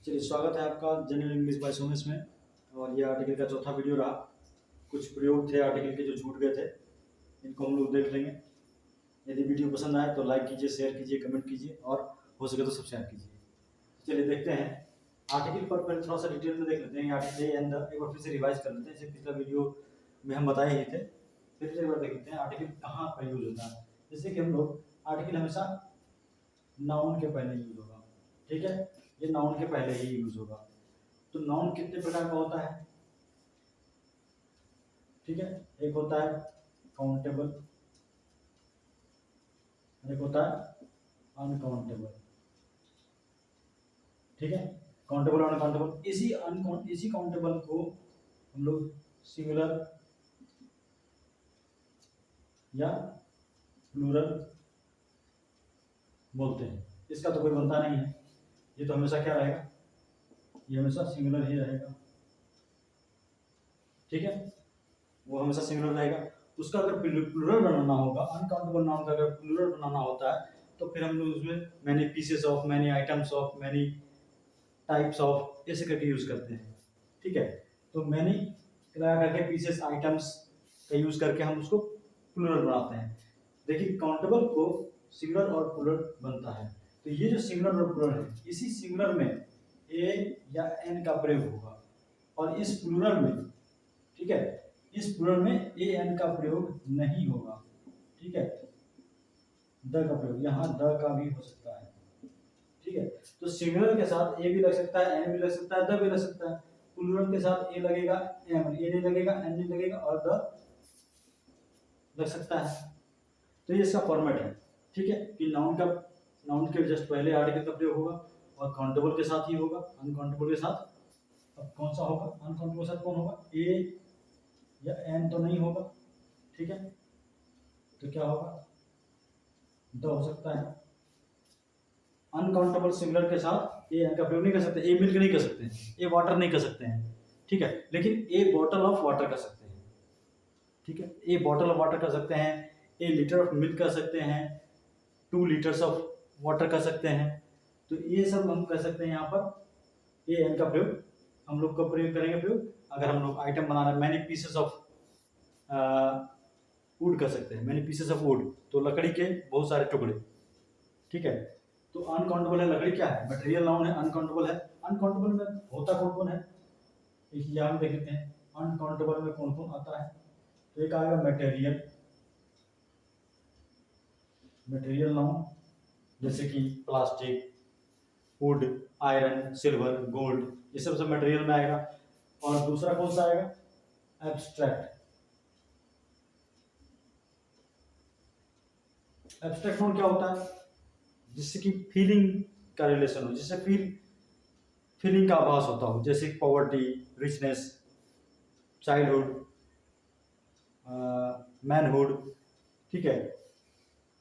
चलिए, स्वागत है आपका जनरल इंग्लिश बाय सोमेश में। और ये आर्टिकल का चौथा वीडियो रहा। कुछ प्रयोग थे आर्टिकल के जो छूट गए थे, इनको हम लोग देख लेंगे। यदि वीडियो पसंद आए तो लाइक कीजिए, शेयर कीजिए, कमेंट कीजिए और हो सके तो सब्सक्राइब कीजिए। चलिए देखते हैं आर्टिकल पर। पहले थोड़ा सा डिटेल में देख लेते हैं आर्टिकल एंड एक बार फिर से रिवाइज कर लेते हैं। जैसे पिछला वीडियो में हम बताए ही थे, फिर से एक बार देख लेते हैं आर्टिकल कहाँ पर यूज होता है। जैसे कि हम लोग आर्टिकल हमेशा नाउन के पहले यूज होगा, ठीक है। ये नाउन के पहले ही यूज होगा। तो नाउन कितने प्रकार का होता है, ठीक है। एक होता है काउंटेबल, एक होता है अनकाउंटेबल, ठीक है। काउंटेबल और अनकाउंटेबल, इसी काउंटेबल को हम लोग सिंगुलर या प्लूरल बोलते हैं। इसका तो कोई बनता नहीं है, ये तो हमेशा क्या रहेगा, ये हमेशा सिंगुलर ही रहेगा, ठीक है। वो हमेशा सिंगुलर रहेगा। उसका अगर प्लूरल बनाना होगा, अनकाउंटेबल नाउन का अगर प्लूरल बनाना होता है तो फिर हम लोग उसमें many pieces of, many items of, many types of ऐसे करके यूज करते हैं, ठीक है। तो मैनी लगा करके पीसेस आइटम्स का यूज करके हम उसको प्लूरल बनाते हैं। देखिए काउंटेबल को सिंगुलर और प्लूरल बनता है। तो ये जो सिंगुलर और प्लूरल है, इसी सिंगुलर में ए या एन का प्रयोग होगा और इस प्लूरल में, ठीक है, इस प्लूरल में ए एन का प्रयोग नहीं होगा, ठीक है। द का प्रयोग, यहाँ द का भी हो सकता है, ठीक है। तो सिंगुलर के साथ ए भी लग सकता है, एन भी लग सकता है, द भी लग सकता है। प्लूरल के साथ ए लगेगा, ए नहीं लगेगा, एन नहीं लगेगा और द लग सकता है। तो ये इसका फॉर्मेट है, ठीक है, कि नाउन के जस्ट पहले आर्टिकल का प्रयोग होगा और काउंटेबल के साथ ही होगा, अनकाउंटेबल के साथ अब कौन सा होगा, अनकाउंटेबल के साथ कौन होगा, ए या एन तो नहीं होगा, ठीक है। तो क्या होगा, द हो सकता है। अनकाउंटेबल सिंगुलर के साथ ए एन का प्रयोग नहीं कर सकते, ए मिल्क नहीं कर सकते, ए वाटर नहीं कर सकते हैं, ठीक है। लेकिन ए बॉटल ऑफ वाटर कर सकते हैं, ठीक है। ए बॉटल ऑफ वाटर कर सकते हैं, ए लीटर ऑफ मिल्क कर सकते हैं, 2 लीटर्स ऑफ वाटर कर सकते हैं। तो ये सब हम कर सकते हैं। यहाँ पर ए एन का प्रयोग हम लोग कब प्रयोग करेंगे, प्रयोग अगर हम लोग आइटम बना रहे हैं। मैनी पीसेस ऑफ वुड कर सकते हैं, मैनी पीसेस ऑफ वुड, तो लकड़ी के बहुत सारे टुकड़े, ठीक है। तो अनकाउंटेबल है, लकड़ी क्या है, मटेरियल नाउन है, अनकाउंटेबल है। अनकाउंटेबल में होता कौन कौन है, यहाँ हम देख लेते हैं अनकाउंटेबल में कौन कौन आता है। तो एक आएगा मटेरियल, मटेरियल नाउन जैसे कि plastic, would, iron, silver, gold, ये सब मटेरियल में आएगा। और दूसरा कौन सा आएगा, एब्स्ट्रैक्ट। एब्स्ट्रैक्ट नाउन क्या होता है, जिससे कि फीलिंग का रिलेशन हो, जिससे फीलिंग का आभास होता हो, जैसे पॉवर्टी, रिचनेस, चाइल्डहुड, मैनहुड, ठीक है।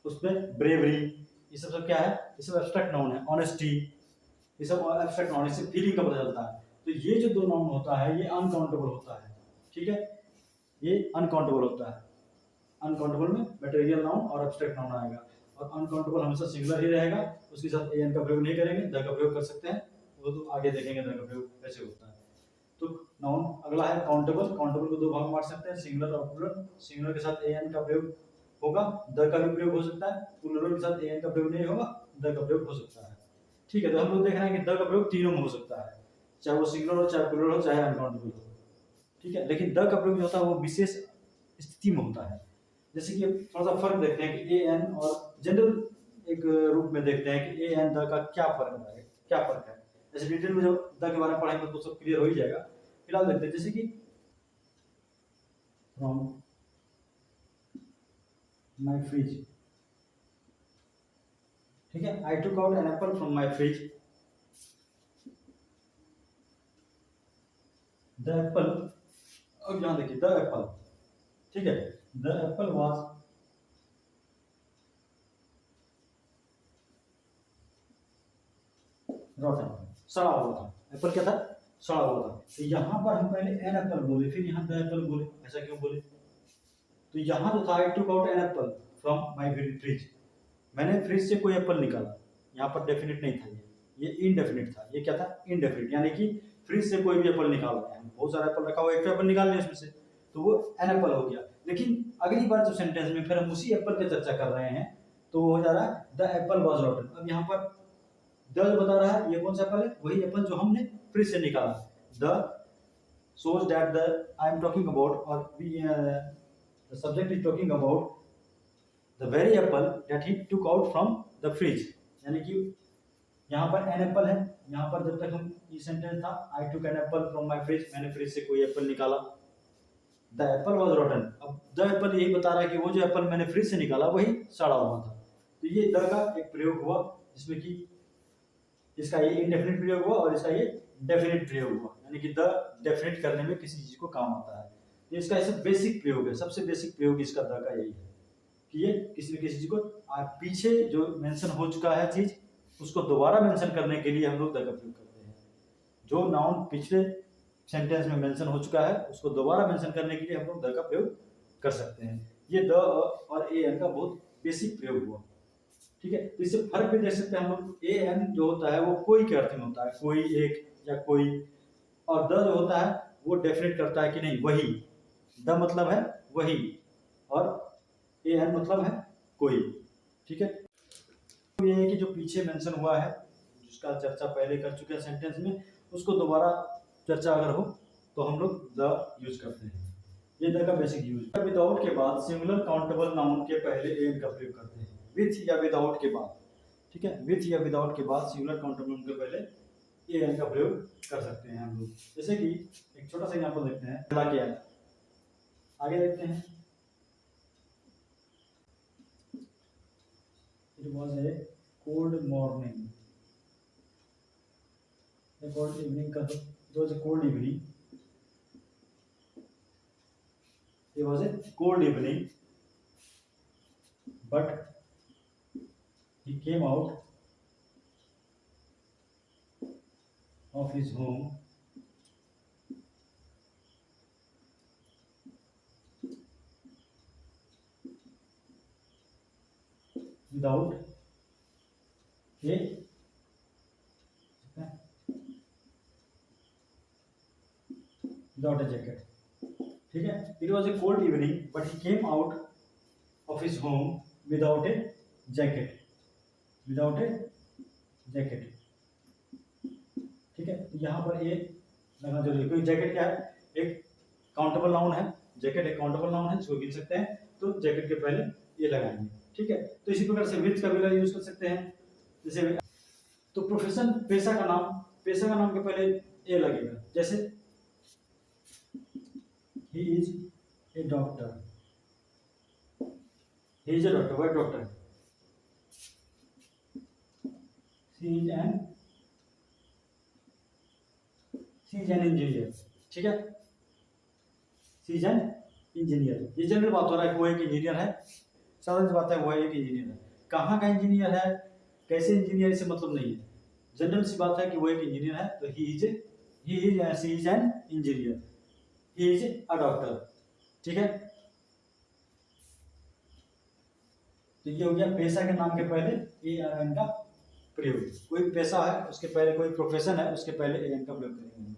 उसमें ब्रेवरी, ये सब क्या है, ये सब एब्स्ट्रैक्ट नाउन है। ऑनेस्टी, ये सब एब्स्ट्रैक्ट नाउन, इससे फीलिंग का पता चलता है। तो ये जो दो नाउन होता है ये अनकाउंटेबल होता है, ठीक है, ये अनकाउंटेबल होता है। अनकाउंटेबल में मटेरियल नाउन और एब्स्ट्रैक्ट नाउन आएगा और अनकाउंटेबल हमेशा सिंगुलर ही रहेगा, उसके साथ ए एन का प्रयोग नहीं करेंगे, द का प्रयोग कर सकते हैं, वो तो आगे देखेंगे द का प्रयोग कैसे होता है। तो नाउन अगला है काउंटेबल। काउंटेबल को दो भाग में बांट सकते हैं, सिंगुलर और प्लूरल। सिंगुलर के साथ ए एन का प्रयोग होगा, द का भी प्रयोग हो सकता है। प्लूरल के साथ ए एन का प्रयोग नहीं होगा, द का प्रयोग हो सकता है, ठीक है। तो हम लोग देख रहे हैं कि द का प्रयोग तीनों में हो सकता है, चाहे वो सिंगुलर हो, चाहे प्लूरल हो, चाहे अनकाउंटेबल हो, ठीक है। लेकिन द का प्रयोग जो होता है वो विशेष स्थिति में होता है। जैसे कि थोड़ा सा फर्क देखते हैं कि ए एन और जनरल एक रूप में देखते हैं कि ए एन द का क्या फर्क है, क्या फर्क है। जैसे डिटेल में जब द के बारे में पढ़ेंगे तो सब क्लियर हो ही जाएगा। फिलहाल देखते हैं, जैसे कि फ्रॉम माय फ्रिज, ठीक है, I took out an apple from my fridge. The apple, अब यहां देखिए द एप्पल, ठीक है, द एप्पल वाज रॉटन, सड़ा हुआ था। एप्पल क्या था, सड़ा हुआ था। तो यहाँ पर हम पहले एन एप्पल बोले, फिर यहाँ द एप्पल बोले, ऐसा क्यों बोले। तो यहाँ जो था I took out an apple from my fridge, मैंने फ्रिज से कोई एप्पल निकाला, यहाँ पर डेफिनेट नहीं था ये, ये इनडेफिनिट था। ये क्या था? इनडेफिनिट, यानी कि फ्रिज से कोई भी एप्पल निकाल रहे हैं, बहुत सारा एप्पल रखा हुआ है, एक एप्पल निकाल लिया उसमें से, तो वो एन एप्पल हो गया। लेकिन अगली बार जो सेंटेंस में फिर हम उसी एप्पल की चर्चा कर रहे हैं, तो वो हो जा रहा है द एप्पल वाज रॉटन। अब यहाँ पर द जो बता रहा है ये कौन सा एप्पल है? वही एप्पल जो हमने फ्रिज से निकाला। The shows that the I am talking about, or the subject is talking about the very apple that he took out from the fridge। यानी कि यहाँ पर एन एप्पल है, यहाँ पर जब तक हम ये सेंटेंस था I took an apple from my fridge, मैंने फ्रिज से कोई एप्पल निकाला। द एप्पल वाज रॉटन, अब द एप्पल यही बता रहा है कि वो जो एप्पल मैंने फ्रिज से निकाला वही सड़ा हुआ था। तो ये द का एक प्रयोग हुआ जिसमें कि इसका ये इनडेफिनिट प्रयोग हुआ और इसका ये डेफिनिट प्रयोग हुआ, यानी कि द डेफिनिट करने में किसी चीज को काम आता है। तो इसका ऐसे बेसिक प्रयोग है, सबसे बेसिक प्रयोग इसका द का यही है कि ये किसी न किसी चीज को पीछे जो मेंशन हो चुका है चीज उसको दोबारा मेंशन करने के लिए हम लोग द का प्रयोग करते हैं। जो नाउन पिछले सेंटेंस में मेंशन हो चुका है उसको दोबारा मेंशन करने के लिए हम लोग द का प्रयोग कर सकते हैं। ये द और ए एन का बहुत बेसिक प्रयोग हुआ, ठीक है। तो इससे फर्क भी देख सकते हैं हम लोग। ए एन जो होता है वो कोई के अर्थ में होता है, कोई, एक या कोई, और द जो होता है वो डेफिनेट करता है कि नहीं वही। द मतलब है वही और ए एन मतलब है कोई, ठीक है। तो ये है कि जो पीछे मेंशन हुआ है जिसका चर्चा पहले कर चुके हैं सेंटेंस में, उसको दोबारा चर्चा अगर हो तो हम लोग द यूज करते हैं। ये द का बेसिक यूज। विदाउट के बाद सिंगुलर काउंटेबल नाउन के पहले एन का प्रयोग करते हैं, विथ या विदाउट के बाद, ठीक है। विथ या विदाउट के बाद सिंगुलर काउंटेबल नाउन के पहले एन का प्रयोग कर सकते हैं हम लोग। जैसे कि एक छोटा सा एग्जांपल देखते हैं, पहला क्या है, आगे देखते हैं। It was a cold morning, a cold evening का, it was a cold evening, it was a cold evening but he came out of his home without a jacket, ठीक है। It was a cold evening but he came out of his home without a jacket, without a jacket, ठीक है। यहाँ पर ए लगना जरूरी है, क्योंकि जैकेट क्या है, एक काउंटेबल नाउन है, जैकेट एक काउंटेबल नाउन है जिसको गिन सकते हैं, तो जैकेट के पहले ये लगाएंगे, ठीक है। तो इसी प्रकार से विथ का भी यूज कर सकते हैं। जैसे तो प्रोफेशन, पेशा का नाम, पेशा का नाम के पहले ए लगेगा। जैसे he is a doctor, he is a doctor, वह डॉक्टर है। she is an engineer, ठीक है। she is an engineer, ये जनरल बात हो रहा है कि वो एक इंजीनियर है, साधारण बात है वो एक इंजीनियर है। कहाँ का इंजीनियर है, कैसे इंजीनियर, इससे मतलब नहीं है, जनरल सी बात है कि वो एक इंजीनियर है। तो he is an engineer, he is a doctor, ठीक है। तो ये हो गया पेशा के नाम के पहले ए एन का प्रयोग। कोई पेशा है उसके पहले, कोई प्रोफेशन है उसके पहले ए एन का प्रयोग करेंगे।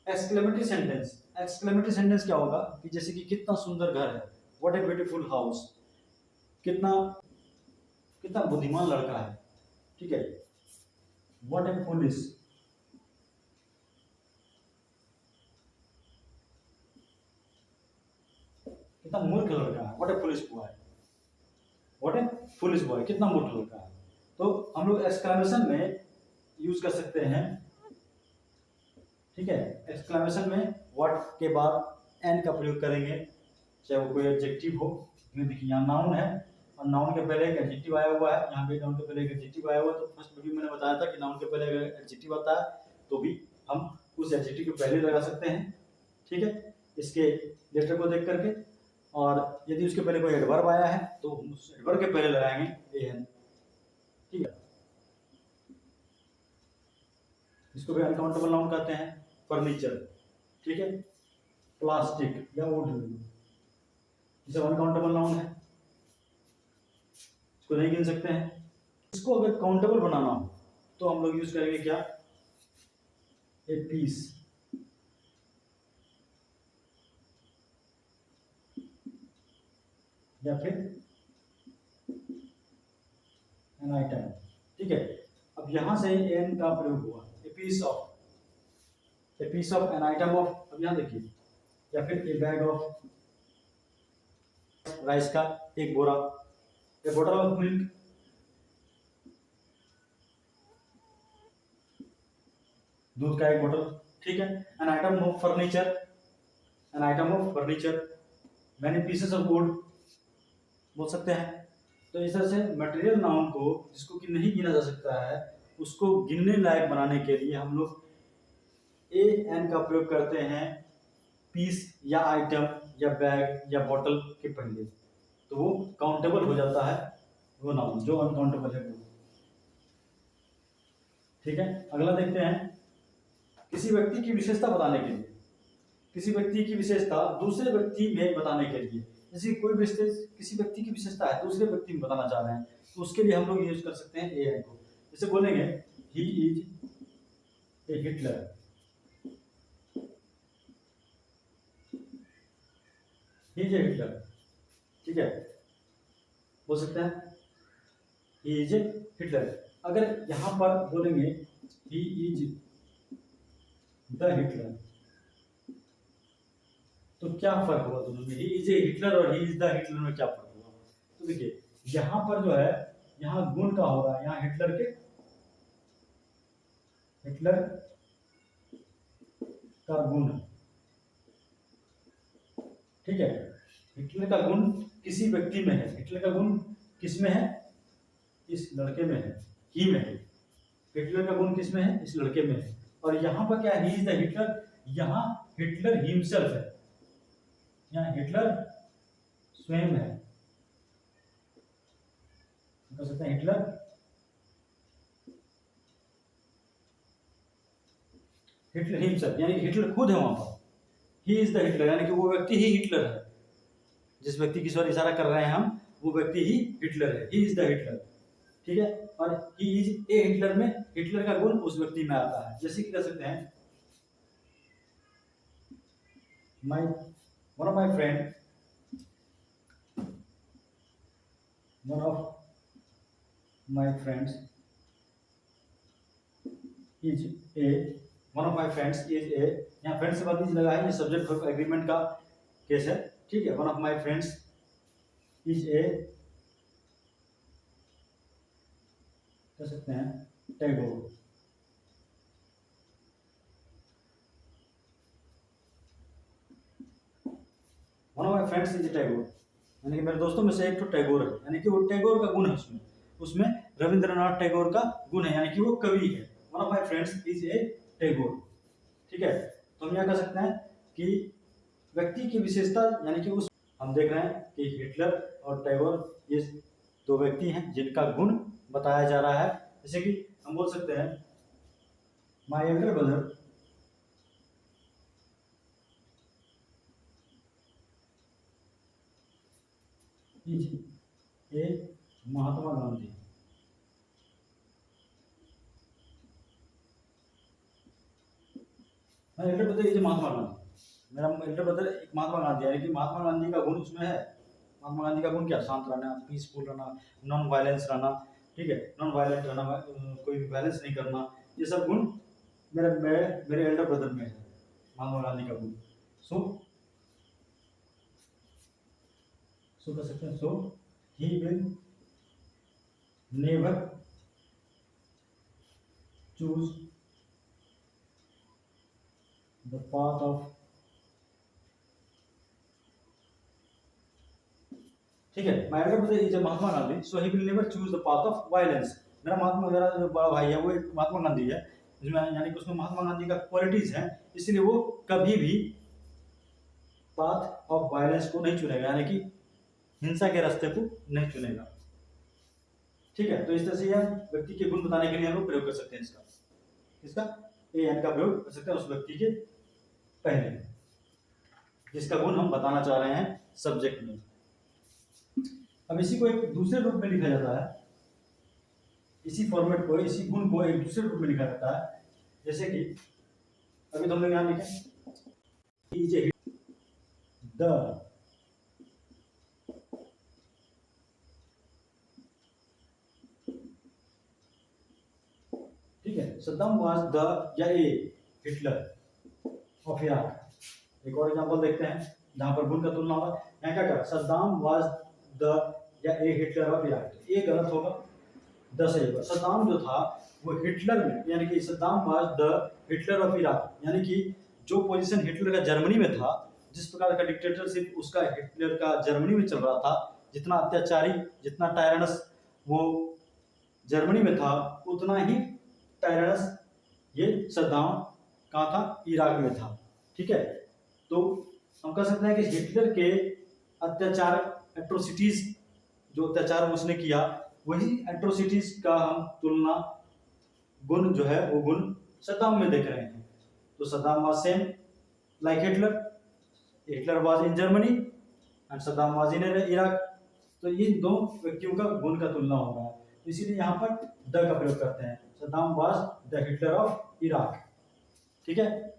एक्सक्लेमेटरी सेंटेंस, एक्सक्लेमेटरी सेंटेंस क्या होगा कि जैसे कि कितना सुंदर घर है, व्हाट ए ब्यूटीफुल हाउस, कितना कितना बुद्धिमान लड़का है, ठीक है। व्हाट ए फुलिश, कितना मूर्ख लड़का है, what A foolish boy, what A foolish boy, कितना मूर्ख लड़का है। तो हम लोग एक्सक्लेमेशन में यूज कर सकते हैं, ठीक है। एक्सक्लेमेशन में व्हाट के बाद एन का प्रयोग करेंगे, चाहे वो कोई एडजेक्टिव हो। देखिए यहाँ नाउन है और नाउन के पहले एक एडजेक्टिव आया हुआ है, यहाँ पे नाउन के पहले एक एडजेक्टिव आया हुआ है। तो फर्स्ट वीडियो मैंने बताया था कि नाउन के पहले अगर एडजेक्टिव आता है तो भी हम उस एडजेक्टिव को पहले लगा सकते हैं, ठीक है, इसके लेटर को देख करके। और यदि उसके पहले कोई एडवर्ब आया है तो उस एडवर्ब के पहले लगाएंगे ए एन, ठीक है। इसको भी अनकाउंटेबल नाउन कहते हैं। फर्नीचर, ठीक है, प्लास्टिक या वुड, ये सब अनकाउंटेबल नाउन है, इसको नहीं गिन सकते हैं। इसको अगर काउंटेबल बनाना हो तो हम लोग यूज करेंगे क्या, ए पीस, या फिर एन आइटम। ठीक है, अब यहां से एन का प्रयोग हुआ, a piece of an item of, अब यहां देखिए, या फिर ए बैग ऑफ राइस का एक बोरा, ए बोतल ऑफ मिल्क, दूध का एक बोतल। ठीक है, N item of furniture, N item of furniture, many pieces of would बोल सकते हैं। तो इस तरह से मटेरियल नाउन को जिसको कि नहीं गिना जा सकता है उसको गिनने लायक बनाने के लिए हम लोग ए एन का प्रयोग करते हैं पीस या आइटम या बैग या बॉटल के पहले, तो वो काउंटेबल हो जाता है वो नाउन, जो अनकाउंटेबल है वो। ठीक है, अगला देखते हैं, किसी व्यक्ति की विशेषता बताने के लिए, किसी व्यक्ति की विशेषता दूसरे व्यक्ति में बताने के लिए, जैसे कोई किसी व्यक्ति की विशेषता है दूसरे व्यक्ति में बताना चाह रहे हैं, तो उसके लिए हम लोग यूज कर सकते हैं ए आई को। जैसे बोलेंगे he is a Hitler, he is a Hitler. ठीक है, बोल सकते हैं ही इज ए हिटलर। अगर यहां पर बोलेंगे ही इज द हिटलर, तो क्या फर्क हुआ दोनों में, ही इज ए हिटलर और ही इज द हिटलर में क्या फर्क हुआ। तो देखिए यहां पर जो है, यहाँ गुण का हो रहा है, यहाँ हिटलर का गुण, ठीक है, हिटलर का गुण किसी व्यक्ति में है, हिटलर का गुण किस में है, इस लड़के में है, ही में है, हिटलर का गुण किस में है, इस लड़के में है। और यहाँ पर क्या है, ही इज द हिटलर, यहाँ हिटलर हिमसेल्फ है, यहाँ हिटलर स्वयं है, कह सकते हैं हिटलर हिमसेल्फ, यानी हिटलर खुद है वहां पर, ही इज द हिटलर, यानी कि वो व्यक्ति ही हिटलर है, जिस व्यक्ति की ओर इशारा कर रहे हैं हम, वो व्यक्ति ही हिटलर है, ही इज द हिटलर। ठीक है, और ही इज ए हिटलर में हिटलर का गुण उस व्यक्ति में आता है। जैसे कि कह सकते हैं one of my friend one of my friends is a one of my friends is a, यहाँ फ्रेंड से बात नहीं लगा है, ये सब्जेक्ट वर्ब एग्रीमेंट का केस है। ठीक है, one of my friends is a, कह सकते हैं Tagore, one of my friends is a Tagore, यानी कि मेरे दोस्तों में से एक तो टैगोर है, यानी कि वो टैगोर का गुण है उसमें, उसमें रविंद्रनाथ टैगोर का गुण है, यानी कि वो कवि है। One of my friends is a Tagore. ठीक है, तो हम यह कह सकते हैं कि व्यक्ति की विशेषता, यानी कि उस, हम देख रहे हैं कि हिटलर और टैगोर ये दो व्यक्ति हैं जिनका गुण बताया जा रहा है। जैसे कि हम बोल सकते हैं my elder brother is a Mahatma Gandhi, my elder brother is Mahatma Gandhi, मेरा एल्डर ब्रदर एक महात्मा गांधी, यानी कि महात्मा गांधी का गुण उसमें है। महात्मा गांधी का गुण क्या, शांत रहना, पीसफुल रहना, नॉन वायलेंस रहना, ठीक है, नॉन वायलेंट रहना, कोई भी वायलेंस नहीं करना, ये सब गुण मेरे एल्डर ब्रदर में है, महात्मा गांधी का गुण। सो कह सकते हैं, so he will never choose the path of, ठीक है, my elder brother is Mahatma Gandhi, so he will never choose the path of violence. मेरा जो बड़ा भाई है वो एक महात्मा गांधी है, जिसमें यानी कि उसमें महात्मा गांधी का क्वालिटीज हैं, इसलिए वो कभी भी पाथ ऑफ वायलेंस को नहीं चुनेगा, यानी कि हिंसा के रास्ते को नहीं चुनेगा। ठीक है, तो इस तरह से यह व्यक्ति के गुण बताने के लिए हम लोग प्रयोग कर सकते हैं इसका ए एन का प्रयोग कर सकते हैं उस व्यक्ति के पहले, जिसका गुण हम बताना चाह रहे हैं सब्जेक्ट में। अब इसी को एक दूसरे रूप में लिखा जाता है, इसी फॉर्मेट को, इसी गुण को एक दूसरे रूप में लिखा जाता है। जैसे कि अभी तो हम लोग यहाँ लिखे इज ए द, ठीक है, सद्दाम वाज द या ए हिटलर ऑफ इराक। एक और एग्जांपल देखते हैं जहां पर गुण का तुलना होगा। यहाँ क्या कहा, सद्दाम वाज द या ए हिटलर ऑफ इराक, तो ए गलत होगा, द सही होगा। सद्दाम जो था वो हिटलर में, यानी कि Saddam was the Hitler of Iraq, यानी कि जो पोजीशन हिटलर का जर्मनी में था, जिस प्रकार का डिक्टेटरशिप उसका हिटलर का जर्मनी में चल रहा था, जितना अत्याचारी, जितना टायरनस वो जर्मनी में था, उतना ही टायरनस ये सद्दाम कहाँ था, इराक में था। ठीक है, तो हम कह सकते हैं कि हिटलर के अत्याचार, एट्रोसिटीज, जो अत्याचार उसने किया, वही एट्रोसिटीज का हम तुलना गुण जो है वो गुण सद्दाम में देख रहे हैं। तो Saddam was same like Hitler, Hitler was in Germany and Saddam was in Iraq. तो ये दो व्यक्तियों का गुण का तुलना हो रहा है, तो इसीलिए यहाँ पर द का प्रयोग करते हैं, Saddam was the Hitler of Iraq. ठीक है,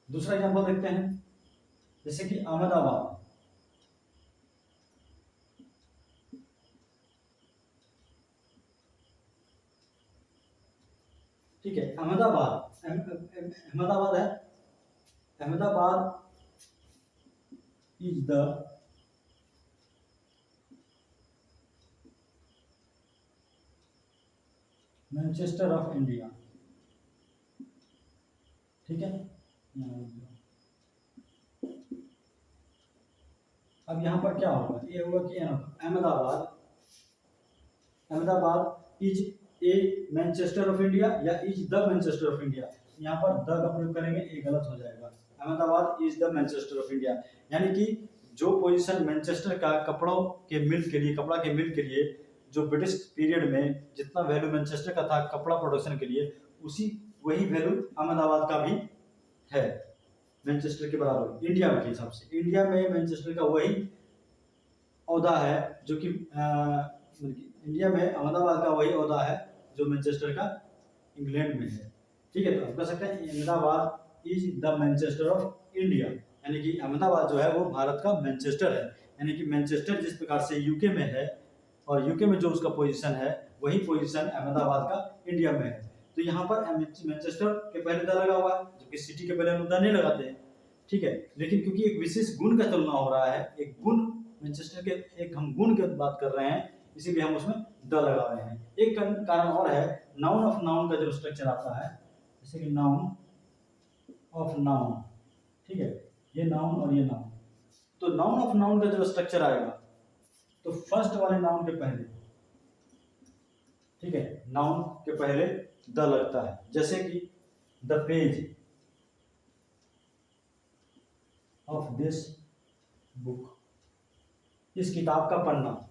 दूसरा एग्जांपल देखते हैं, जैसे कि अहमदाबाद। ठीक है, अहमदाबाद, अहमदाबाद है, Ahmedabad is the Manchester of India. ठीक है, अब यहाँ पर क्या होगा, ये होगा कि Ahmedabad, Ahmedabad is a Manchester of India या is the Manchester of India. यहाँ पर द का प्रयोग करेंगे, ये गलत हो जाएगा। Ahmedabad is the Manchester of India, यानी कि जो पोजीशन मैनचेस्टर का कपड़ों के मिल के लिए, कपड़ा के मिल के लिए, जो ब्रिटिश पीरियड में जितना वैल्यू मैनचेस्टर का था कपड़ा प्रोडक्शन के लिए, उसी वही वैल्यू अहमदाबाद का भी है, मैनचेस्टर के बराबर इंडिया के हिसाब से। इंडिया में मैनचेस्टर का वही ओहदा है जो कि इंडिया में अहमदाबाद का वही ओहदा है जो मैनचेस्टर का इंग्लैंड में है। ठीक है, तो हम कह सकते हैं Ahmedabad is the Manchester of India, यानी कि अहमदाबाद जो है वो भारत का मैनचेस्टर है। यानी कि मैनचेस्टर जिस प्रकार से यूके में है और यूके में जो उसका पोजीशन है, वही पोजीशन अहमदाबाद का इंडिया में है। तो यहाँ पर मैनचेस्टर के पहले द लगा हुआ है, जबकि सिटी के पहले हम द नहीं लगाते हैं। ठीक है, लेकिन क्योंकि एक विशेष गुण का तुलना हो रहा है, एक गुण मैनचेस्टर के, एक हम गुण की बात कर रहे हैं, इसीलिए हम उसमें द लगा रहे हैं। एक कारण और है, नाउन ऑफ नाउन का जो स्ट्रक्चर आता है, जैसे कि नाउन ऑफ नाउन। ठीक है, ये नाउन और ये नाउन, तो नाउन ऑफ नाउन का जो स्ट्रक्चर आएगा, तो फर्स्ट वाले नाउन के पहले, ठीक है, नाउन के पहले द लगता है। जैसे कि the page of this book, इस किताब का पन्ना।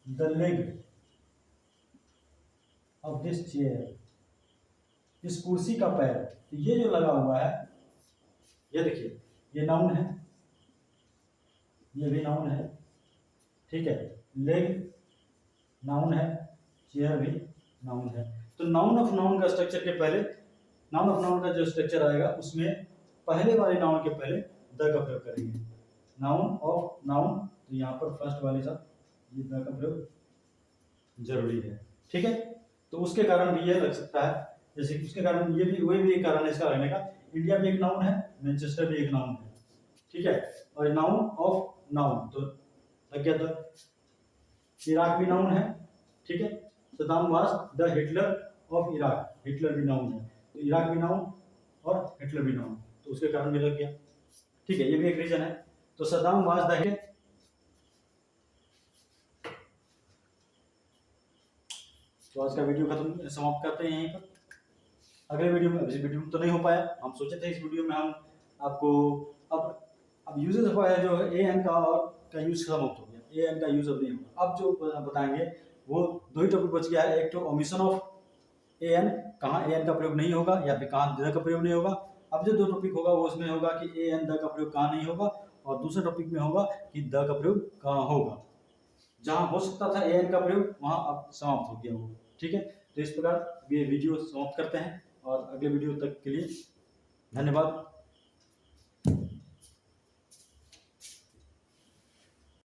The leg of this chair, इस कुर्सी का पैर। तो ये जो लगा हुआ है, ये देखिए, ये नाउन है, ये भी नाउन है। ठीक है, लेग नाउन है, चेयर भी नाउन है। तो नाउन ऑफ नाउन का स्ट्रक्चर के पहले, नाउन ऑफ नाउन का जो स्ट्रक्चर आएगा उसमें पहले वाले नाउन के पहले द का प्रयोग करेंगे। नाउन ऑफ नाउन, तो यहाँ पर फर्स्ट वाले साथ ये द का प्रयोग जरूरी है। ठीक है, तो उसके कारण भी ये लग सकता है, जैसे कि उसके कारण ये भी, वही भी एक कारण है इसका लगने का। इंडिया भी एक नाउन है, मैनचेस्टर भी एक नाउन है। ठीक है, और नाउन ऑफ नाउन तो लग गया था। इराक भी नाउन है। ठीक है, Saddam was the Hitler of Iraq, Hitler भी नाउन है, तो इराक भी नाउन और हिटलर भी नाउन, तो उसके कारण भी लग गया। ठीक है, ये भी एक रीजन है। तो सद्दाम वाज द हिटलर। तो आज का वीडियो खत्म, समाप्त करते हैं यहीं पर। अगले वीडियो में, इस वीडियो में तो नहीं हो पाया, हम सोचे थे इस वीडियो में हम आपको अब यूजेस जो है ए एन का यूज समाप्त हो गया, ए एन का यूज अब नहीं होगा। अब जो बताएंगे वो दो ही टॉपिक बच गया है, एक तो ओमिशन ऑफ ए एन, कहाँ ए एन का प्रयोग नहीं होगा या फिर कहाँ द का प्रयोग नहीं होगा। अब जो दो टॉपिक होगा वो उसमें होगा कि ए एन द का प्रयोग कहाँ नहीं होगा, और दूसरे टॉपिक में होगा कि द का प्रयोग कहाँ होगा। जहाँ हो सकता था एआई का प्रयोग वहाँ अब समाप्त हो गया वो। ठीक है, तो इस प्रकार ये वीडियो समाप्त करते हैं और अगले वीडियो तक के लिए धन्यवाद।